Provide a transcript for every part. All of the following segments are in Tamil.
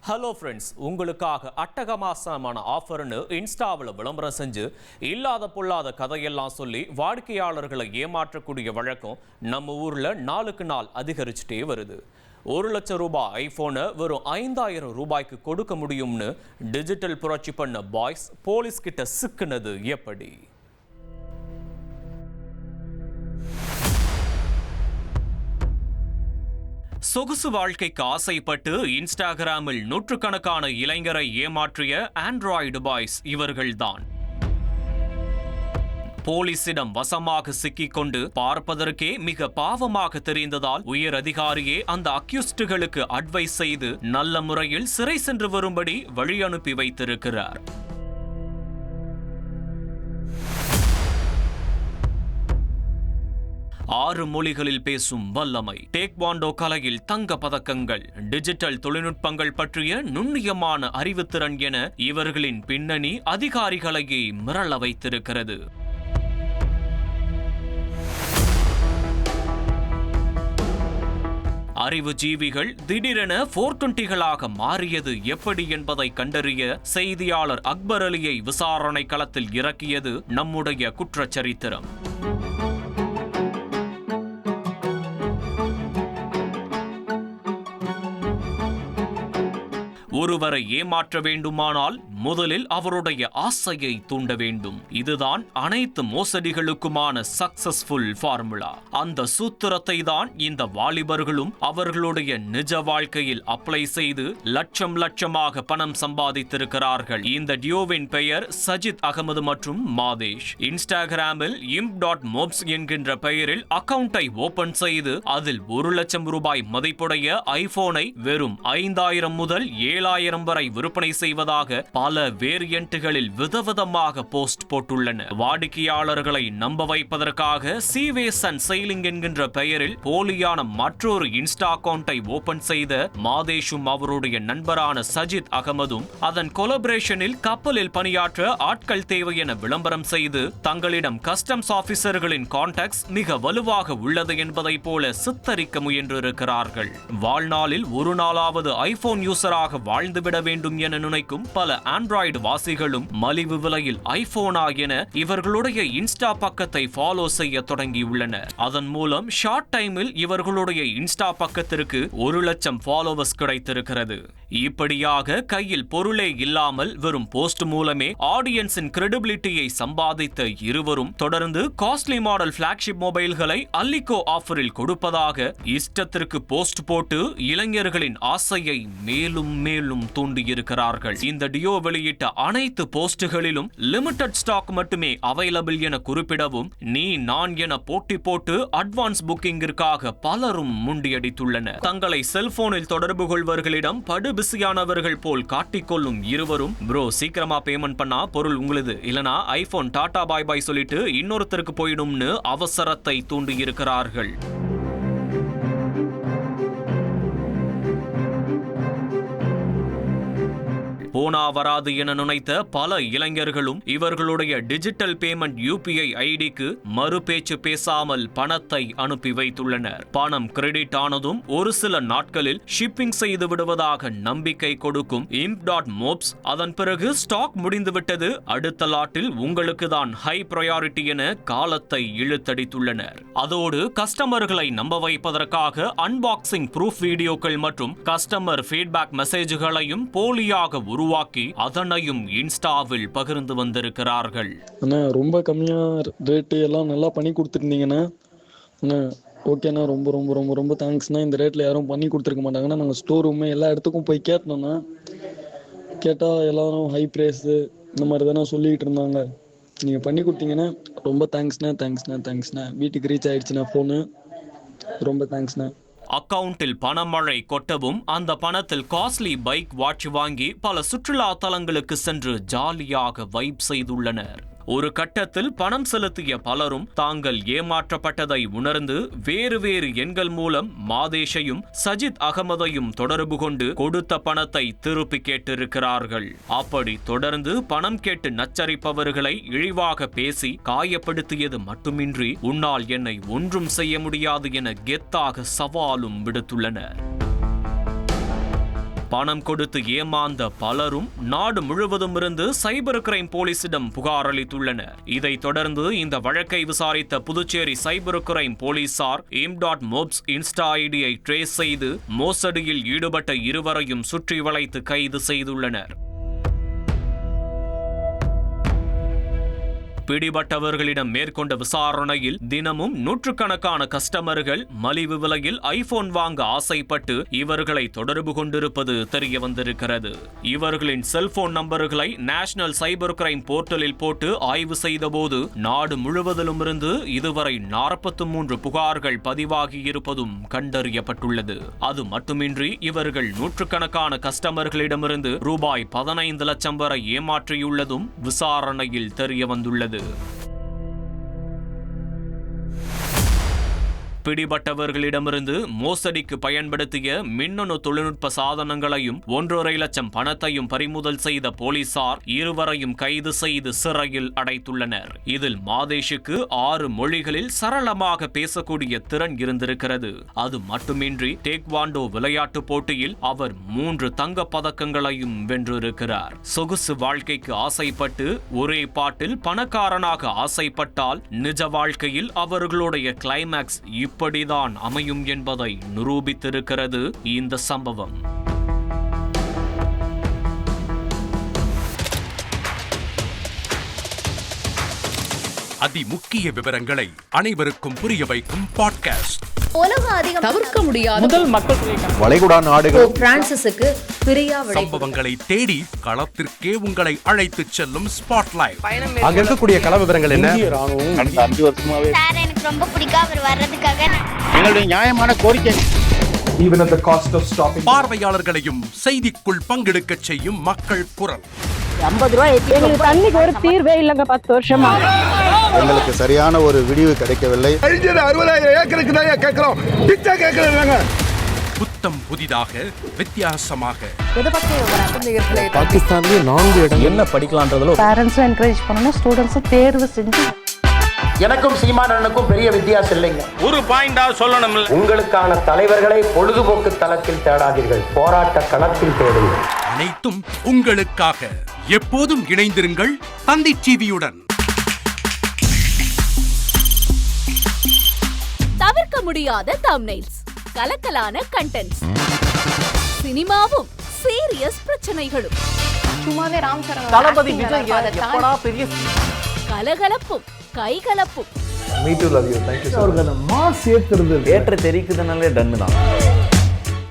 ஹலோ ஃப்ரெண்ட்ஸ், உங்களுக்காக அட்டகாசமான ஆஃபர்னு இன்ஸ்டாவில் விளம்பரம் செஞ்சு இல்லாத பொல்லாத கதையெல்லாம் சொல்லி வாடிக்கையாளர்களை ஏமாற்றக்கூடிய வழக்கம் நம்ம ஊரில் நாளுக்கு நாள் அதிகரிச்சுட்டே வருது. 1,00,000 ரூபாய் ஐஃபோனை வெறும் 5,000 ரூபாய்க்கு கொடுக்க முடியும்னு டிஜிட்டல் புரட்சி பண்ண பாய்ஸ் போலீஸ் கிட்ட சிக்குனது எப்படி? சொகுசு வாழ்க்கைக்கு ஆசைப்பட்டு இன்ஸ்டாகிராமில் நூற்றுக்கணக்கான இளைஞரை ஏமாற்றிய ஆண்ட்ராய்டு பாய்ஸ் இவர்கள்தான். போலீசிடம் வசமாக சிக்கிக்கொண்டு பார்ப்பதற்கே மிக பாவமாக தெரிந்ததால் உயர் அதிகாரியே அந்த அக்யூஸ்டுகளுக்கு அட்வைஸ் செய்து நல்ல முறையில் சிறை சென்று வரும்படி வழி அனுப்பி வைத்திருக்கிறார். ஆறு மொழிகளில் பேசும் வல்லமை, டேக்வாண்டோ கலையில் தங்க பதக்கங்கள், டிஜிட்டல் தொழில்நுட்பங்கள் பற்றிய நுண்ணியமான அறிவுத்திறன் என இவர்களின் பின்னணி அதிகாரிகளையே மிரள வைத்திருக்கிறது. அறிவு ஜீவிகள் திடீரென 420களாக மாறியது எப்படி என்பதை கண்டறிய செய்தியாளர் அக்பர் அலியை விசாரணை களத்தில் இறக்கியது நம்முடைய குற்றச்சரித்திரம். ஒருவரை ஏமாற்ற வேண்டுமானால் முதலில் அவருடைய ஆசையை தூண்ட வேண்டும். இதுதான் அனைத்து மோசடிகளுக்குமான சக்சஸ்ஃபுல் ஃபார்முலா. அந்த சூத்திரத்தை தான் இந்த வாலிபர்களும் அவர்களுடைய நிஜ வாழ்க்கையில் அப்ளை செய்து லட்சம் லட்சமாக பணம் சம்பாதித்திருக்கிறார்கள். இந்த டியோவின் பெயர் சஜித் அகமது மற்றும் மாதேஷ். இன்ஸ்டாகிராமில் imp.mobs என்கின்ற பெயரில் அக்கவுண்டை ஓபன் செய்து அதில் 1,00,000 ரூபாய் மதிப்புடைய ஐபோனை வெறும் 5,000 முதல் 7,000 வரை விற்பனை செய்வதாக பல வேரியன்ட்டுகளில் விதவிதமாக போஸ்ட் போட்டுள்ளனர். வாடிக்கையாளர்களை நம்ப வைப்பதற்காக சீவேஸ் அண்ட் செயிலிங் என்கின்ற பெயரில் போலியான மற்றொரு இன்ஸ்டா அக்கவுண்டை ஓபன் செய்த மாதேஷும் அவருடைய நண்பரான சஜித் அகமதும் அதன் கொலபரேஷனில் கப்பலில் பணியாற்ற ஆட்கள் தேவை என விளம்பரம் செய்து தங்களிடம் கஸ்டம்ஸ் ஆபீசர்களின் கான்டாக்ட்ஸ் மிக வலுவாக உள்ளது என்பதை போல சித்தரிக்க முயன்றிருக்கிறார்கள். வாழ்நாளில் ஒரு நாளாவது ஐபோன் யூசராக வாழ்ந்துவிட வேண்டும் என நினைக்கும் பல ஆண்ட்ராய்டு வாசிகளும் மலிவு விலையில் ஐபோனா என இவர்களுடைய இன்ஸ்டா பக்கத்தை ஃபாலோ செய்ய தொடங்கியுள்ளனர். அதன் மூலம் ஷார்ட் டைமில் இவர்களுடைய இன்ஸ்டா பக்கத்திற்கு 1,00,000 ஃபாலோவர்ஸ் கிடைத்திருக்கிறது. இப்படியாக கையில் பொருளே இல்லாமல் வெறும் போஸ்ட் மூலமே ஆடியன்ஸின் கிரெடிபிலிட்டியை சம்பாதித்த இருவரும் தொடர்ந்து காஸ்ட்லி மாடல் பிளாக்ஷிப் மொபைல்களை அல்லிகோ ஆஃபரில் கொடுப்பதாக இஷ்டத்திற்கு போஸ்ட் போட்டு இளைஞர்களின் ஆசையை மேலும் மேலும் தூண்டியிருக்கிறார்கள். இந்த டியோ வெளியிட்ட அனைத்து போஸ்டுகளிலும் லிமிடெட் ஸ்டாக் மட்டுமே அவைலபிள் என குறிப்பிடவும் நீ நான் என போட்டி போட்டு அட்வான்ஸ் புக்கிங்கிற்காக பலரும் முண்டியடித்துள்ளனர். தங்களை செல்போனில் தொடர்பு கொள்வர்களிடம் படு பிஸியானவர்கள் போல் காட்டிக்கொள்ளும் இருவரும் ப்ரோ சீக்கிரமா பேமெண்ட் பண்ணா பொருள் உங்களுது, இல்லனா ஐபோன் டாடா பாய் பாய் சொல்லிட்டு இன்னொருத்தருக்கு போயிடும்னு அவசரத்தை தூண்டியிருக்கிறார்கள். போனா வராது என நினைத்த பல இளைஞர்களும் இவர்களுடைய டிஜிட்டல் பேமெண்ட் UPI ஐடிக்கு மறு பேச்சு பேசாமல் பணத்தை அனுப்பி வைத்துள்ளனர். பணம் கிரெடிட் ஆனதும் ஒரு சில நாட்களில் ஷிப்பிங் செய்து விடுவதாக நம்பிக்கை கொடுக்கும் imp.mobs அதன் பிறகு ஸ்டாக் முடிந்துவிட்டது, அடுத்த லாட்டில் உங்களுக்கு தான் ஹை பிரையாரிட்டி என காலத்தை இழுத்தடித்துள்ளனர். அதோடு கஸ்டமர்களை நம்ப வைப்பதற்காக அன்பாக்சிங் ப்ரூஃப் வீடியோக்கள் மற்றும் கஸ்டமர் ஃபீட்பேக் மெசேஜ்களையும் போலியாக உருவாக்கி அதனையும் இன்ஸ்டாவில் பகிர்ந்து வந்திருக்கிறார்கள். அண்ணா ரொம்ப கம்மியா ரேட்டு எல்லாம் நல்லா பண்ணி கொடுத்துருந்தீங்கண்ணா. அண்ணா ஓகேண்ணா, ரொம்ப ரொம்ப ரொம்ப ரொம்ப தேங்க்ஸ்ண்ணா. இந்த ரேட்டில் யாரும் பண்ணி கொடுத்துருக்க மாட்டாங்கண்ணா. நாங்கள் ஸ்டோர் ரூமு எல்லா இடத்துக்கும் போய் கேட்டோம்ண்ணா. கேட்டால் எல்லாரும் ஹை ப்ரைஸு இந்த மாதிரி தானே சொல்லிக்கிட்டு இருந்தாங்க. நீங்கள் பண்ணி கொடுத்தீங்கன்னா ரொம்ப தேங்க்ஸ்ண்ணா. தேங்க்ஸ்ண்ணா. வீட்டுக்கு ரீச் ஆயிடுச்சுண்ணா ஃபோனு. ரொம்ப தேங்க்ஸ்ண்ணா. அக்கவுண்டில் பணமழை கொட்டவும் அந்த பணத்தில் காஸ்ட்லி பைக் வாட்ச் வாங்கி பல சுற்றுலா தலங்களுக்கு சென்று ஜாலியாக வைப் செய்துள்ளனர். ஒரு கட்டத்தில் பணம் செலுத்திய பலரும் தாங்கள் ஏமாற்றப்பட்டதை உணர்ந்து வேறு வேறு எண்கள் மூலம் மாதேஷையும் சஜித் அகமதையும் தொடர்பு கொண்டு கொடுத்த பணத்தை திருப்பி கேட்டிருக்கிறார்கள். அப்படி தொடர்ந்து பணம் கேட்டு நச்சரிப்பவர்களை இழிவாக பேசி காயப்படுத்தியது மட்டுமின்றி உன்னால் என்னை ஒன்றும் செய்ய முடியாது என கெத்தாக சவாலும் விடுத்துள்ளனர். பணம் கொடுத்து ஏமாந்த பலரும் நாடு முழுவதும் இருந்து சைபர் கிரைம் போலீசிடம் புகார் அளித்துள்ளனர். இதைத் தொடர்ந்து இந்த வழக்கை விசாரித்த புதுச்சேரி சைபர் கிரைம் போலீசார் m.mobs இன்ஸ்டா ஐடியை ட்ரேஸ் செய்து மோசடியில் ஈடுபட்ட இருவரையும் சுற்றி வளைத்து கைது செய்துள்ளனர். பிடிபட்டவர்களிடம் மேற்கொண்ட விசாரணையில் தினமும் நூற்றுக்கணக்கான கஸ்டமர்கள் மலிவு விலையில் ஐபோன் வாங்க ஆசைப்பட்டு இவர்களை தொடர்பு கொண்டிருப்பது தெரிய வந்திருக்கிறது. இவர்களின் செல்போன் நம்பர்களை நேஷனல் சைபர் கிரைம் போர்ட்டலில் போட்டு ஆய்வு செய்தபோது நாடு முழுவதிலும் இருந்து இதுவரை 43 புகார்கள் பதிவாகி இருப்பதும் கண்டறியப்பட்டுள்ளது. அது மட்டுமின்றி இவர்கள் நூற்றுக்கணக்கான கஸ்டமர்களிடமிருந்து ரூபாய் 15 லட்சம் வரை ஏமாற்றியுள்ளதும் விசாரணையில் தெரிய வந்துள்ளது. பிடிபட்டவர்களிடமிருந்து மோசடிக்கு பயன்படுத்திய மின்னணு தொழில்நுட்ப சாதனங்களையும் 1.5 லட்சம் பணத்தையும் பறிமுதல் செய்த போலீசார் இருவரையும் கைது செய்து சிறையில் அடைத்துள்ளனர். இதில் மாதேஷுக்கு 6 மொழிகளில் சரளமாக பேசக்கூடிய திறன் இருந்திருக்கிறது. அது மட்டுமின்றி டேக்வாண்டோ விளையாட்டு போட்டியில் அவர் 3 தங்கப் பதக்கங்களையும் வென்றிருக்கிறார். சொகுசு வாழ்க்கைக்கு ஆசைப்பட்டு ஒரே பாட்டில் பணக்காரனாக ஆசைப்பட்டால் நிஜ வாழ்க்கையில் அவர்களுடைய கிளைமாக்ஸ் இப்படிதான் அமையும் என்பதை நிரூபித்திருக்கிறது இந்த சம்பவம். அதிமுக்கிய விவரங்களை அனைவருக்கும் புரிய வைக்கும் பாட்காஸ்ட். தவிர்க்க முடியாத முதல் மக்கள் வளைகுடா நாடுகள் பிரான்சிஸுக்கு பிரியா சம்பவங்களை தேடி களத்திற்கே உங்களை அழைத்து செல்லும் ஸ்பாட்லைட். அங்க இருக்கக்கூடிய கள விவரங்கள் என்ன? கடந்த 5 வருஷமாவே சார் எனக்கு ரொம்ப பிடிக்கும் அவர் வர்றதுக்காக. எங்களுடைய நியாயமான கோரிக்கை. Even at the cost of stopping. பார்வையாளர்களையும் செய்திக்குள் பங்கெடுக்க செய்யும் மக்கள் குரல். 50 ரூபாய் எங்களுக்கு தண்ணிக்கு ஒரு தீர்வே இல்லங்க 10 வருஷமா. எங்களுக்கு சரியான ஒரு விடிவு கிடைக்கவில்லை. 60,000 ஏக்கருக்கு தான் கேக்குறோம். பிச்சை கேக்குறாங்க. புத்தம் புதிதாக வித்தியாசமாக பாகிஸ்தான்லயே 4 இடம் என்ன படிக்கலாம்ன்றதுல பேரண்ட்ஸும் என்கரேஜ் பண்ணணும், ஸ்டூடெண்ட்ஸும் தேர்வு செஞ்சு. எனக்கும் சீமானனுக்கும் பெரிய வித்தியாசம் இல்லைங்க. ஒரு பாயிண்டா சொல்லணும். உங்களுக்கான தலைவர்களை பொழுதுபோக்கு தளத்தில் தேடாதீர்கள், போராட்ட களத்தில் தேடுங்கள். அனைத்தும் உங்களுக்காக. எப்போதும் இணைந்திருங்கள் தந்தி டிவியுடன். தவிர்க்க முடியாத தம்ப்நெயில்ஸ், கலக்கலான கண்டென்ட்ஸ், சினிமாவும் சீரியஸ் பிரச்சனைகளும், சும்மாவே ராம்சரண் தளபதி விஜய் எப்படா பெரிய கலகலப்பும் கைகலப்பும். Me too love you. Thank you so much. Mass ஏத்துறது ஏற்ற தெரிக்குதுனாலே டன்னு தான்.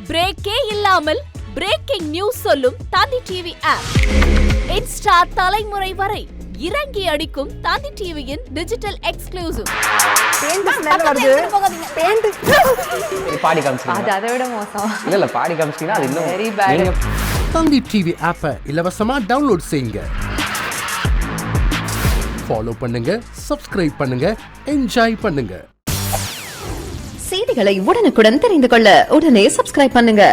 பிரேக்கே இல்லாமல் பிரேக்கிங் நியூஸ் சொல்லும் தந்தி டிவி ஆப். இன்ஸ்டா தலைமுறை வரை இறங்கி அடிக்கும் தந்தி டிவியின் டிஜிட்டல் எக்ஸ்க்ளூசிவ். பாடி காமிச்சிங்க. அது அதை விட மோசம். இல்ல பாடி காமிச்சிங்கன்னா அது இன்னும் வெரி பேட். தந்தி டிவி ஆப்பை இலவசமா டவுன்லோட் செய்யுங்க. ஃபாலோ பண்ணுங்க, சப்ஸ்கிரைப் பண்ணுங்க, என்ஜாய் பண்ணுங்க. செய்திகளை உடனுக்குடன் தெரிந்து கொள்ள உடனே சப்ஸ்கிரைப் பண்ணுங்க.